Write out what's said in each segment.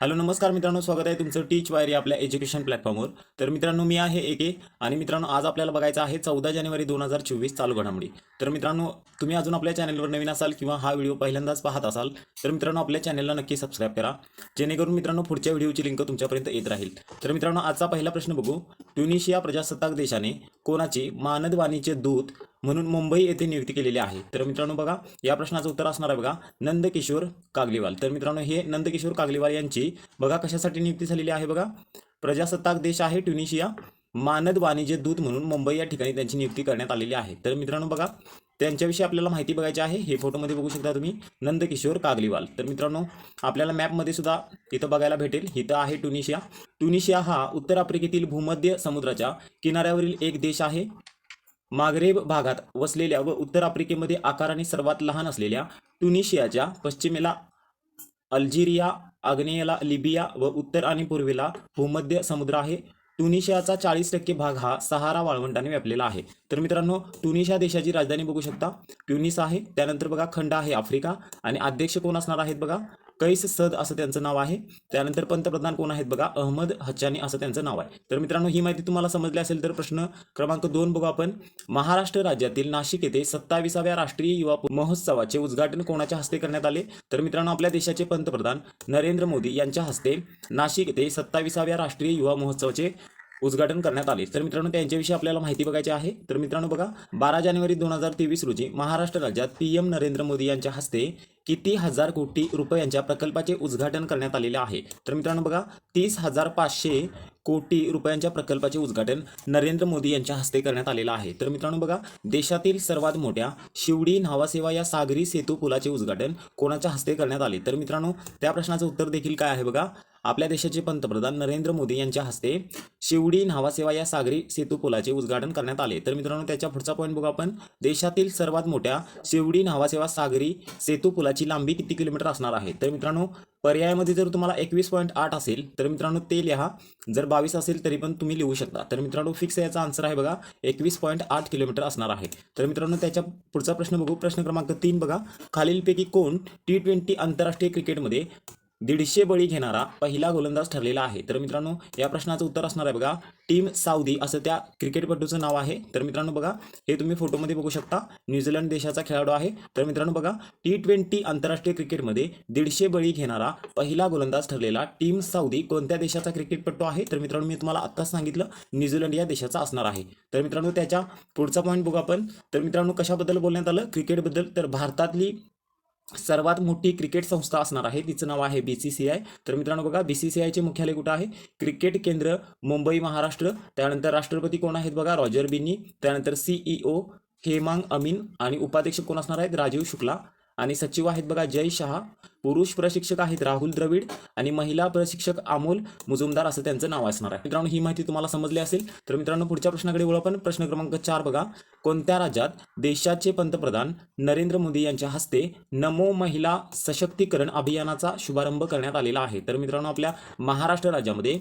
Hello नमस्कार मित्रांनो, स्वागत आहे तुमचं टीच वायर या आपल्या एज्युकेशन प्लॅटफॉर्मवर. तर मित्रांनो, मी आहे एके आणि मित्रांनो, आज आपल्याला बघायचं आहे 14 जानेवारी 2024 चालू घडामोडी. तर मित्रांनो, तुम्ही अजून आपल्या चॅनलवर नवीन असाल किंवा हा व्हिडिओ पहिल्यांदाच पाहत असाल तर मित्रांनो, आपल्या चॅनलला नक्की सबस्क्राईब करा, जेणेकरून मित्रांनो पुढच्या व्हिडिओची लिंक तुमच्यापर्यंत येत राहील. तर मित्रांनो, आजचा पहिला प्रश्न बघू. ट्युनिशिया प्रजासत्ताक देशाने कोणाची मानदवाणीचे दूत म्हणून मुंबई येथे नियुक्ती केलेली आहे? तर मित्रांनो बघा, या प्रश्नाचं उत्तर असणार आहे बघा नंदकिशोर कागलीवाल. तर मित्रांनो, हे नंदकिशोर कागलीवाल यांची बघा कशासाठी नियुक्ती झालेली आहे. बघा, प्रजासत्ताक देश आहे ट्युनिशिया, मानद वाणिज्य दूत म्हणून मुंबई या ठिकाणी त्यांची नियुक्ती करण्यात आलेली आहे. तर मित्रांनो बघा, त्यांच्याविषयी आपल्याला माहिती बघायची आहे. हे फोटोमध्ये बघू शकता तुम्ही, नंदकिशोर कागलीवाल. तर मित्रांनो, आपल्याला मॅपमध्ये सुद्धा इथं बघायला भेटेल. इथं आहे ट्युनिशिया. ट्युनिशिया हा उत्तर आफ्रिकेतील भूमध्य समुद्राच्या किनाऱ्यावरील एक देश आहे. माग्रेब भागात वसलेल्या व उत्तर आफ्रिकेमध्ये आकाराने सर्वात लहान असलेल्या ट्युनिशियाच्या पश्चिमेला अल्जेरिया, आग्नेयेला लिबिया व उत्तर आणि पूर्वेला भूमध्य समुद्र आहे. ट्युनिशियाचा 40% भाग हा सहारा वाळवंटाने व्यापलेला आहे. तर मित्रांनो, ट्युनिशिया देशाची राजधानी बघू शकता, ट्युनिस आहे. त्यानंतर बघा, खंड आहे आफ्रिका आणि अध्यक्ष कोण असणार आहेत बघा, कैस सद असं त्यांचं नाव आहे. त्यानंतर पंतप्रधान कोण आहेत बघा, अहमद हच्चानी असं त्यांचं नाव आहे. तर मित्रांनो, ही माहिती तुम्हाला समजली असेल तर प्रश्न क्रमांक 2 बघू आपण. महाराष्ट्र राज्यातील नाशिक येथे 27व्या राष्ट्रीय युवा महोत्सवाचे उद्घाटन कोणाच्या हस्ते करण्यात आले? तर मित्रांनो, आपल्या देशाचे पंतप्रधान नरेंद्र मोदी यांच्या हस्ते नाशिक येथे 27व्या राष्ट्रीय युवा महोत्सवाचे उद्घाटन करण्यात आले. तर मित्रांनो, त्यांच्याविषयी आपल्याला माहिती बघायची आहे. तर मित्रांनो बघा, 12 जानेवारी 2023 रोजी महाराष्ट्र राज्यात PM नरेंद्र मोदी यांच्या हस्ते किती हजार कोटी रुपयांच्या प्रकल्पाचे उद्घाटन करण्यात आलेले आहे? तर मित्रांनो बघा, 30,500 कोटी रुपयांच्या प्रकल्पाचे उद्घाटन नरेंद्र मोदी यांच्या हस्ते करण्यात आलेलं आहे. तर मित्रांनो बघा, देशातील सर्वात मोठ्या शिवडी न्हावासेवा या सागरी सेतू पुलाचे उद्घाटन कोणाच्या हस्ते करण्यात आले? तर मित्रांनो, त्या प्रश्नाचं उत्तर देखील काय आहे बघा, आपल्या देशाचे पंतप्रधान नरेंद्र मोदी यांच्या हस्ते शिवडी न्हावासेवा या सागरी सेतू पुलाचे उद्घाटन करण्यात आले. तर मित्रांनो, त्याच्या पुढचा पॉईंट बघू आपण. देशातील सर्वात मोठ्या शिवडी न्हावासेवा सागरी सेतू पुलाची लांबी किती किलोमीटर असणार आहे? तर मित्रांनो, पर्यायामध्ये जर तुम्हाला 21.8 असेल तर मित्रांनो ते लिहा, जर 22 असेल तरी पण तुम्ही लिहू शकता. तर मित्रांनो, फिक्स याचा आन्सर आहे बघा 21.8 किलोमीटर असणार आहे. तर मित्रांनो, त्याच्या पुढचा प्रश्न बघू. प्रश्न क्रमांक 3 बघा, खालीलपैकी कोण T20 आंतरराष्ट्रीय क्रिकेटमध्ये 150 बळी घेणारा पहिला गोलंदाज ठरलेला आहे? तर मित्रांनो, या प्रश्नाचं उत्तर असणार आहे बघा टीम साऊदी असं त्या क्रिकेटपटूचं नाव आहे. तर मित्रांनो बघा, हे तुम्ही फोटोमध्ये बघू शकता, न्यूझीलंड देशाचा खेळाडू आहे. तर मित्रांनो बघा, T20 आंतरराष्ट्रीय क्रिकेटमध्ये 150 बळी घेणारा पहिला गोलंदाज ठरलेला टीम साऊदी कोणत्या देशाचा क्रिकेटपटू आहे? तर मित्रांनो, मी तुम्हाला आत्ताच सांगितलं, न्यूझीलंड या देशाचा असणार आहे. तर मित्रांनो, त्याच्या पुढचा पॉईंट बघू आपण. तर मित्रांनो, कशाबद्दल बोलण्यात आलं? क्रिकेटबद्दल. तर भारतातली सर्वात मोठी क्रिकेट संस्था असणार आहे, तिचं नाव आहे BCCI. तर मित्रांनो बघा, BCCIचे मुख्यालय कुठं आहे? क्रिकेट केंद्र, मुंबई, महाराष्ट्र. त्यानंतर राष्ट्रपती कोण आहेत बघा, रॉजर बिन्नी. त्यानंतर CEO हेमांग अमीन आणि उपाध्यक्ष कोण असणार आहेत? राजीव शुक्ला. आणि सचिव आहेत बघा जय शहा. पुरुष प्रशिक्षक आहेत राहुल द्रविड आणि महिला प्रशिक्षक अमोल मुजुमदार असं त्यांचं नाव असणार आहे. मित्रांनो, ही माहिती तुम्हाला समजली असेल तर मित्रांनो, पुढच्या प्रश्नाकडे वळू आपण. प्रश्न क्रमांक 4 बघा, कोणत्या राज्यात देशाचे पंतप्रधान नरेंद्र मोदी यांच्या हस्ते नमो महिला सशक्तीकरण अभियानाचा शुभारंभ करण्यात आलेला आहे? तर मित्रांनो, आपल्या महाराष्ट्र राज्यामध्ये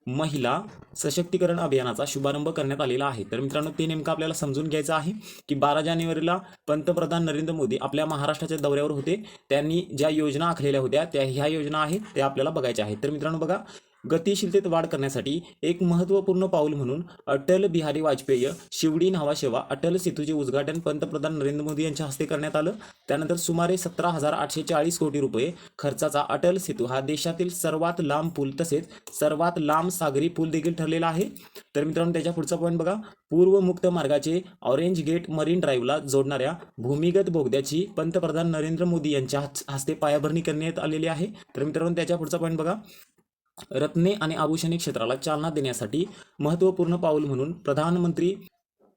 महिला सशक्तीकरण अभियानाचा शुभारंभ करण्यात आलेला आहे. तर मित्रांनो, ते नेमकं आपल्याला समजून घ्यायचं आहे की 12 जानेवारीला पंतप्रधान नरेंद्र मोदी आपल्या महाराष्ट्राच्या दौऱ्यावर होते. त्यांनी ज्या योजना आखलेल्या होत्या त्या ह्या योजना आहेत, त्या आपल्याला बघायच्या आहेत. तर मित्रांनो बघा, गतिशीलतेत वाढ करण्यासाठी एक महत्त्वपूर्ण पाऊल म्हणून अटल बिहारी वाजपेयी शिवडी न्हावासेवा अटल सेतूचे उद्घाटन पंतप्रधान नरेंद्र मोदी यांच्या हस्ते करण्यात आलं. त्यानंतर सुमारे 17,840 कोटी रुपये खर्चाचा अटल सेतू हा देशातील सर्वात लांब पूल तसेच सर्वात लांब सागरी पूल देखील ठरलेला आहे. तर मित्रांनो, त्याच्या पुढचा पॉईंट बघा, पूर्व मुक्त मार्गाचे ऑरेंज गेट मरीन ड्राईव्हला जोडणाऱ्या भूमिगत बोगद्याची पंतप्रधान नरेंद्र मोदी यांच्या हस्ते पायाभरणी करण्यात आलेली आहे. तर मित्रांनो, त्याच्या पुढचा पॉईंट बघा, रत्ने आणि आभूषणे क्षेत्राला चालना देण्यासाठी महत्त्वपूर्ण पाऊल म्हणून प्रधानमंत्री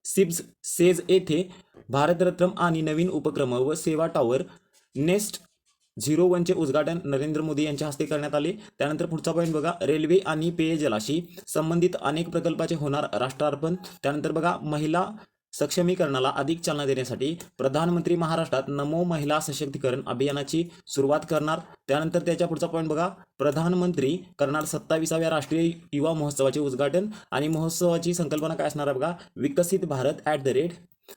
सिब्स सेज येथे भारतरत्न आणि नवीन उपक्रम व सेवा टॉवर नेस्ट 01चे उद्घाटन नरेंद्र मोदी यांच्या हस्ते करण्यात आले. त्यानंतर पुढचा पॉईंट बघा, रेल्वे आणि पेयजलाशी संबंधित अनेक प्रकल्पाचे होणार राष्ट्रार्पण. त्यानंतर बघा, महिला सक्षमीकरणाला अधिक चालना देण्यासाठी प्रधानमंत्री महाराष्ट्रात नमो महिला सशक्तीकरण अभियानाची सुरुवात करणार. त्यानंतर त्याच्या पुढचा पॉईंट बघा, प्रधानमंत्री करणार 27व्या राष्ट्रीय युवा महोत्सवाचे उद्घाटन आणि महोत्सवाची संकल्पना काय असणार आहे बघा, विकसित भारत @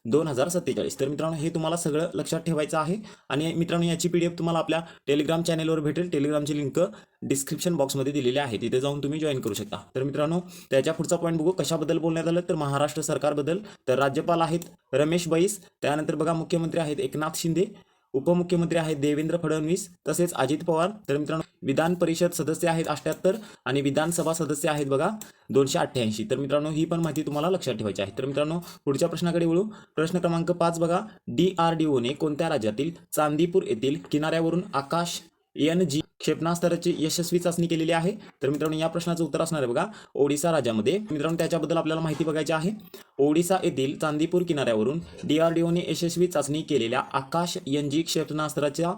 2047. तर मित्रांनो हे तुम्हाला सगळं लक्षात ठेवायचं आहे. आणि मित्रांनो याची PDF तुम्हाला आपल्या टेलिग्राम चॅनेलवर भेटेल. टेलिग्रामची लिंक डिस्क्रिप्शन बॉक्समध्ये दिलेली आहे, तिथे जाऊन तुम्ही जॉईन करू शकता. तर मित्रांनो त्याच्या पुढचा पॉईंट बघू, कशाबद्दल बोलण्यात आलं तर महाराष्ट्र सरकारबद्दल. तर राज्यपाल आहेत रमेश बैस, त्यानंतर बघा मुख्यमंत्री आहेत एकनाथ शिंदे, उपमुख्यमंत्री आहेत देवेंद्र फडणवीस, तसेच अजित पवार. तर मित्रांनो विधान परिषद सदस्य आहेत 78 आणि विधानसभा सदस्य आहेत बघा 288. तर मित्रांनो ही पण माहिती तुम्हाला लक्षात ठेवायची आहे. तर मित्रांनो पुढच्या प्रश्नाकडे वळू. प्रश्न क्रमांक 5 बघा, DRDOने कोणत्या राज्यातील चांदीपूर येथील किनाऱ्यावरून आकाश NG क्षेपणास्त्राची यशस्वी चाचणी केलेली आहे. तर मित्रांनो या प्रश्नाचं उत्तर असणार आहे बघा ओडिसा राज्यामध्ये. मित्रांनो त्याच्याबद्दल आपल्याला माहिती बघायची आहे. ओडिसा येथील चांदीपूर किनाऱ्यावरून DRDOने यशस्वी चाचणी केलेल्या आकाश NG क्षेपणास्त्राचा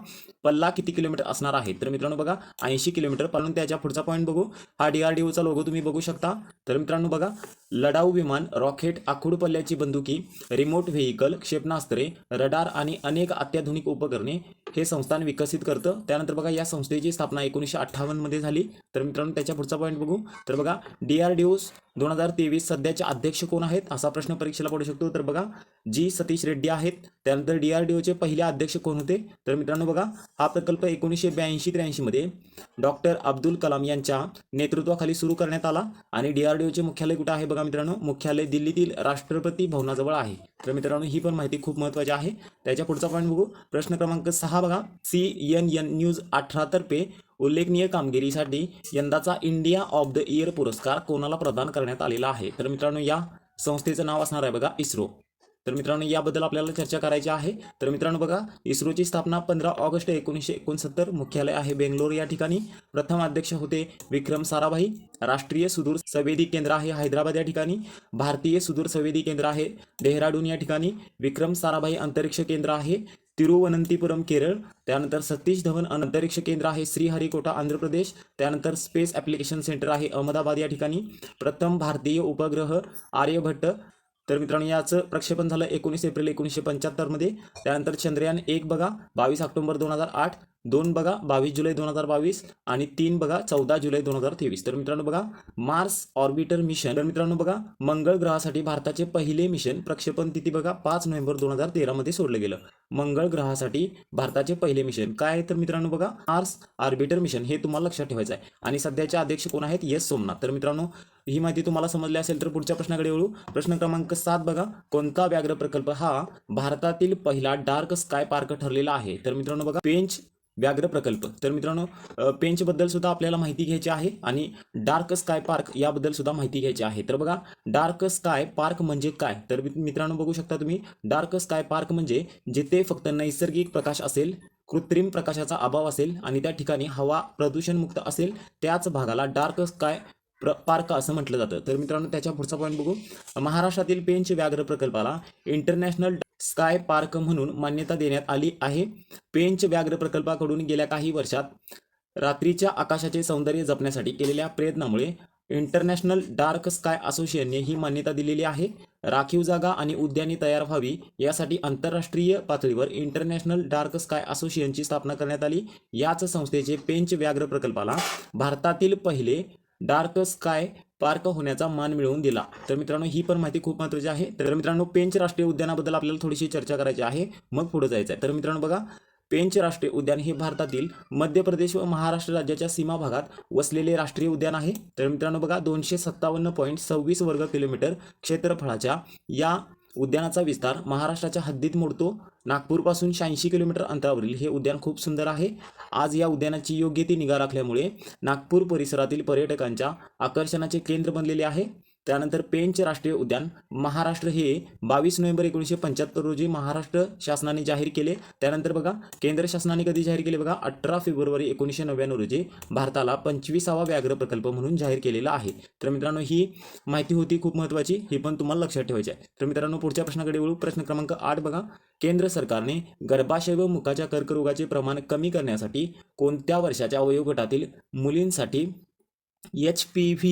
पल्ला किती किलोमीटर असणार आहे. तर मित्रांनो बघा 80 किलोमीटर. पण त्याच्या पुढचा पॉईंट बघू, हा DRDOचा लोगो तुम्ही बघू शकता. तर मित्रांनो बघा लढाऊ विमान, रॉकेट, आखूड पल्ल्याची बंदुकी, रिमोट व्हेइकल, क्षेपणास्त्रे, रडार आणि अनेक अत्याधुनिक उपकरणे हे संस्थान विकसित करतं. त्यानंतर बघा या संस्थेची स्थापना 1958 मध्ये झाली. तर मित्रांनो त्याच्या पुढचा पॉईंट बघू. तर बघा DRDO 2023 सध्याचे अध्यक्ष कोण आहेत असा प्रश्न परीक्षेला पडू शकतो. तर बघा G सतीश रेड्डी आहेत. त्यानंतर DRDOचे पहिले अध्यक्ष कोण होते. तर मित्रांनो बघा हा प्रकल्प 1982-83 मध्ये डॉक्टर अब्दुल कलाम यांच्या नेतृत्वाखाली सुरू करण्यात आला. आणि DRDOचे मुख्यालय कुठे आहे बघा मित्रांनो, मुख्यालय दिल्लीतील राष्ट्रपती भवनाजवळ आहे. तर मित्रांनो ही पण माहिती खूप महत्त्वाची आहे. त्याच्या पुढचा पॉईंट बघू. प्रश्न क्रमांक 6 बघा, CNN न्यूज 18 तर्फे उल्लेखनीय कामगिरीसाठी यंदाचा इंडिया ऑफ द इयर पुरस्कार कोणाला प्रदान करण्यात आलेला आहे. तर मित्रांनो या संस्थेचं नाव असणार आहे बघा इस्रो. तर मित्रांनो याबद्दल आपल्याला चर्चा करायची आहे. तर मित्रांनो बघा इस्रोची स्थापना 15 ऑगस्ट 1969, मुख्यालय आहे बेंगलोर या ठिकाणी. प्रथम अध्यक्ष होते विक्रम साराभाई. राष्ट्रीय सुदूर संवेदी केंद्र आहे हैदराबाद या ठिकाणी. भारतीय सुदूर संवेदी केंद्र आहे डेहराडून या ठिकाणी. विक्रम साराभाई अंतरिक्ष केंद्र आहे तिरुवनंतपुरम केरळ. त्यानंतर सतीश धवन अंतरिक्ष केंद्र आहे श्रीहरिकोटा आंध्र प्रदेश. त्यानंतर स्पेस ॲप्लिकेशन सेंटर आहे अहमदाबाद या ठिकाणी. प्रथम भारतीय उपग्रह आर्यभट्ट. तर मित्रांनो याचं प्रक्षेपण झालं 19 एप्रिल 1975 मध्ये. त्यानंतर चंद्रयान 1 बघा 22 ऑक्टोबर 2008, 2 बघा 22 जुलै 2022 आणि 3 बघा 14 जुलै 2023. तर मित्रांनो बघा मार्स ऑर्बिटर मिशन. तर मित्रांनो बघा मंगळ ग्रहासाठी भारताचे पहिले मिशन प्रक्षेपण तिथी बघा 5 नोव्हेंबर 2013 मध्ये सोडलं गेलं. मंगळ ग्रहासाठी भारताचे पहिले मिशन काय आहे तर मित्रांनो बघा मार्स ऑर्बिटर मिशन, हे तुम्हाला लक्षात ठेवायचं आहे. आणि सध्याचे अध्यक्ष कोण आहेत, एस सोमनाथ. तर मित्रांनो ही माहिती तुम्हाला समजली असेल तर पुढच्या प्रश्नाकडे वळू. प्रश्न क्रमांक 7 बघा, कोणता व्याघ्र प्रकल्प हा भारतातील पहिला डार्क स्काय पार्क ठरलेला आहे. तर मित्रांनो बघा पेंच व्याघ्र प्रकल्प. तर मित्रांनो पेंचबद्दल सुद्धा आपल्याला माहिती घ्यायची आहे आणि डार्क स्काय पार्क याबद्दल सुद्धा माहिती घ्यायची आहे. तर बघा डार्क स्काय पार्क म्हणजे काय. तर मित्रांनो बघू शकता तुम्ही डार्क स्काय पार्क म्हणजे जिथे फक्त नैसर्गिक प्रकाश असेल, कृत्रिम प्रकाशाचा अभाव असेल आणि त्या ठिकाणी हवा प्रदूषणमुक्त असेल, त्याच भागाला डार्क स्काय पार्क असं म्हटलं जातं. तर मित्रांनो त्याच्या पुढचा पॉईंट बघू. महाराष्ट्रातील पेंच व्याघ्र प्रकल्पाला इंटरनॅशनल स्काय पार्क म्हणून मान्यता देण्यात आली आहे. पेंच व्याघ्र प्रकल्पाकडून गेल्या काही वर्षात रात्रीच्या आकाशाचे सौंदर्य जपण्यासाठी केलेल्या प्रयत्नामुळे इंटरनॅशनल डार्क स्काय असोसिएशनने ही मान्यता दिलेली आहे. राखीव जागा आणि उद्याने तयार व्हावी यासाठी आंतरराष्ट्रीय पातळीवर इंटरनॅशनल डार्क स्काय असोसिएशनची स्थापना करण्यात आली. याच संस्थेचे पेंच व्याघ्र प्रकल्पाला भारतातील पहिले डार्क स्काय पार्क होण्याचा मान मिळवून दिला. तर मित्रांनो ही पण माहिती खूप महत्त्वाची आहे. तर मित्रांनो पेंच राष्ट्रीय उद्यानाबद्दल आपल्याला थोडीशी चर्चा करायची आहे, मग पुढे जायचं आहे. तर मित्रांनो बघा पेंच राष्ट्रीय उद्यान हे भारतातील मध्य प्रदेश व महाराष्ट्र राज्याच्या सीमा भागात वसलेले राष्ट्रीय उद्यान आहे. तर मित्रांनो बघा 257.26 वर्ग किलोमीटर क्षेत्रफळाच्या या उद्यानाचा विस्तार महाराष्ट्राच्या हद्दीत मोडतो. नागपूरपासून 86 किलोमीटर अंतरावरील हे उद्यान खूप सुंदर आहे. आज या उद्यानाची योग्य ती निगा राखल्यामुळे नागपूर परिसरातील पर्यटकांच्या आकर्षणाचे केंद्र बनलेले आहे. त्यानंतर पेंच राष्ट्रीय उद्यान महाराष्ट्र हे 22 नोव्हेंबर 1975 रोजी महाराष्ट्र शासनाने जाहीर केले. त्यानंतर बघा केंद्र शासनाने कधी जाहीर केले बघा 18 फेब्रुवारी 1999 रोजी भारताला 25वा व्याघ्र प्रकल्प म्हणून जाहीर केलेला आहे. तर मित्रांनो ही माहिती होती खूप महत्त्वाची, ही पण तुम्हाला लक्षात ठेवायची आहे. तर मित्रांनो पुढच्या प्रश्नाकडे वळू. प्रश्न क्रमांक 8 बघा, केंद्र सरकारने गर्भाशय व मुखाच्या कर्करोगाचे प्रमाण कमी करण्यासाठी कोणत्या वर्षाच्या वयोगटातील मुलींसाठी HPV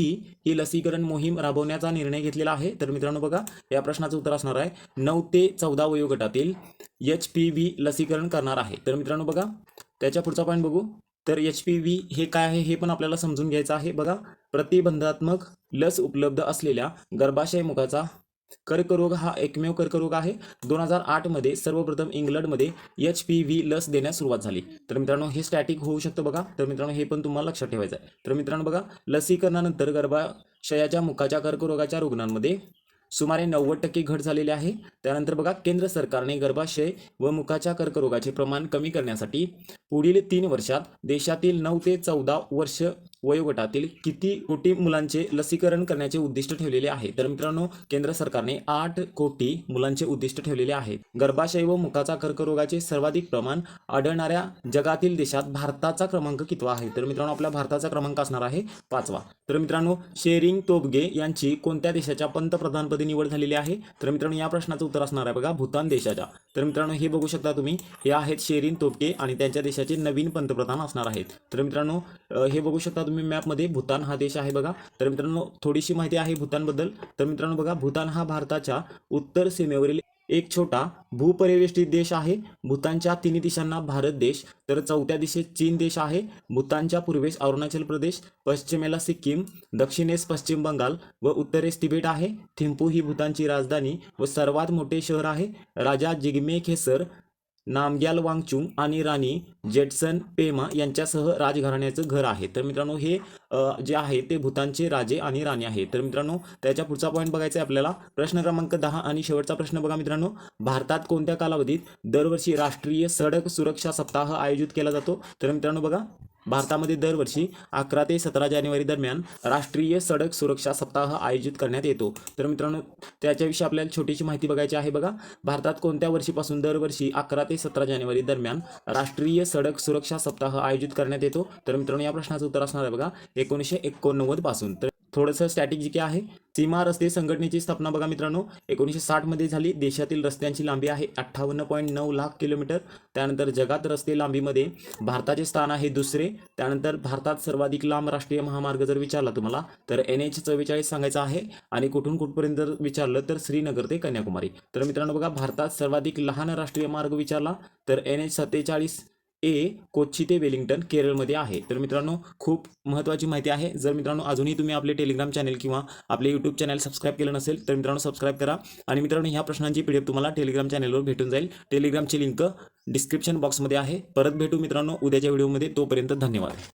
ही लसीकरण मोहीम राबवण्याचा निर्णय घेतलेला आहे. तर मित्रांनो बघा या प्रश्नाचं उत्तर असणार आहे 9 ते 14 वयोगटातील HPV लसीकरण करणार आहे. तर मित्रांनो बघा त्याच्या पुढचा पॉईंट बघू. तर HPV हे काय आहे हे पण आपल्याला समजून घ्यायचं आहे. बघा प्रतिबंधात्मक लस उपलब्ध असलेल्या गर्भाशय मुखाचा कर्करोग हा एकमेव कर्करोग आहे. 2008 मध्ये सर्वप्रथम इंग्लंडमध्ये HPV लस देण्यास सुरुवात झाली. तर मित्रांनो हे स्टॅटिक होऊ शकतं बघा. तर मित्रांनो हे पण तुम्हाला लक्षात ठेवायचं आहे. तर मित्रांनो बघा, लसीकरणानंतर गर्भाशयाच्या मुखाच्या कर्करोगाच्या रुग्णांमध्ये सुमारे 90% घट झालेली आहे. त्यानंतर बघा, केंद्र सरकारने गर्भाशय व मुखाच्या कर्करोगाचे प्रमाण कमी करण्यासाठी पुढील 3 वर्षात देशातील 9 ते 14 वर्ष वयोगटातील किती कोटी मुलांचे लसीकरण करण्याचे उद्दिष्ट ठेवलेले आहे. तर मित्रांनो केंद्र सरकारने 8 कोटी मुलांचे उद्दिष्ट ठेवलेले आहे. गर्भाशय व मुखाचा कर्करोगाचे सर्वाधिक प्रमाण आढळणाऱ्या जगातील देशात भारताचा क्रमांक कितवा आहे? तर मित्रांनो आपल्या भारताचा क्रमांक असणार आहे 5वा. तर मित्रांनो शेरिंग तोबगे यांची कोणत्या देशाच्या पंतप्रधानपदी निवड झालेली आहे? तर मित्रांनो या प्रश्नाचं उत्तर असणार आहे बघा, भूतान देशाच्या. तर मित्रांनो हे बघू शकता तुम्ही, हे आहेत शेरिंग तोबगे आणि त्यांच्या देशाचे नवीन पंतप्रधान असणार आहेत. तर मित्रांनो हे बघू शकता तुम्ही मॅपमध्ये, भूतान हा देश आहे बघा. तर मित्रांनो थोडीशी माहिती आहे भूतानबद्दल. तर मित्रांनो बघा, भूतान हा भारताच्या उत्तर सीमेवरील एक छोटा भूपरिवेष्टित देश आहे. भूतानच्या 3 दिशांना भारत देश, तर 4थ्या दिशेस चीन देश आहे. भूतानच्या पूर्वेस अरुणाचल प्रदेश, पश्चिमेला सिक्कीम, दक्षिणेस पश्चिम बंगाल व उत्तरेस तिबेट आहे. थिम्पू ही भूतानची राजधानी व सर्वात मोठे शहर आहे. राजा जिग्मे खेसर, नामग्याल वांगचुक आणि राणी जेट्सन पेमा यांच्यासह राजघराण्याचं घर आहे. तर मित्रांनो हे जे आहे ते भूतानचे राजे आणि राणी आहे. तर मित्रांनो त्याच्या पुढचा पॉईंट बघायचा आहे आपल्याला, प्रश्न क्रमांक 10 आणि शेवटचा प्रश्न बघा मित्रांनो, भारतात कोणत्या कालावधीत दरवर्षी राष्ट्रीय सडक सुरक्षा सप्ताह आयोजित केला जातो? तर मित्रांनो बघा, भारतामध्ये दरवर्षी 11 ते 17 जानेवारी दरम्यान राष्ट्रीय सडक सुरक्षा सप्ताह आयोजित करण्यात येतो. तर मित्रांनो त्याच्याविषयी आपल्याला छोटीशी माहिती बघायची आहे बघा. भारतात कोणत्या वर्षीपासून दरवर्षी 11 ते 17 जानेवारी दरम्यान राष्ट्रीय सडक सुरक्षा सप्ताह आयोजित करण्यात येतो? तर मित्रांनो या प्रश्नाचं उत्तर असणार आहे बघा 1989 पासून. तर थोडंसं स्टॅटिक जी आहे, सीमा रस्ते संघटनेची स्थापना बघा मित्रांनो 1960 मध्ये झाली. देशातील रस्त्यांची लांबी आहे 58.9 लाख किलोमीटर. त्यानंतर जगात रस्ते लांबीमध्ये भारताचे स्थान आहे 2रे. त्यानंतर भारतात सर्वाधिक लांब राष्ट्रीय महामार्ग जर विचारला तुम्हाला तर NH44 सांगायचा आहे. आणि कुठून कुठपर्यंत जर विचारलं तर श्रीनगर ते कन्याकुमारी. तर मित्रांनो बघा, भारतात सर्वाधिक लहान राष्ट्रीय मार्ग विचारला तर NH47A कोच्ची ते वेलिंग्टन केरळमध्ये आहे. तर मित्रांनो खूप महत्त्वाची माहिती आहे. जर मित्रांनो अजूनही तुम्ही आपले टेलिग्राम चॅनल किंवा आपले यूट्यूब चॅनल सबस्क्राईब केलं नसेल तर मित्रांनो सबस्क्राईब करा. आणि मित्रांनो ह्या प्रश्नांची PDF तुम्हाला टेलिग्राम चॅनलवर भेटून जाईल. टेलिग्रामची लिंक डिस्क्रिप्शन बॉक्समध्ये आहे. परत भेटू मित्रांनो उद्याच्या व्हिडिओमध्ये. तोपर्यंत धन्यवाद.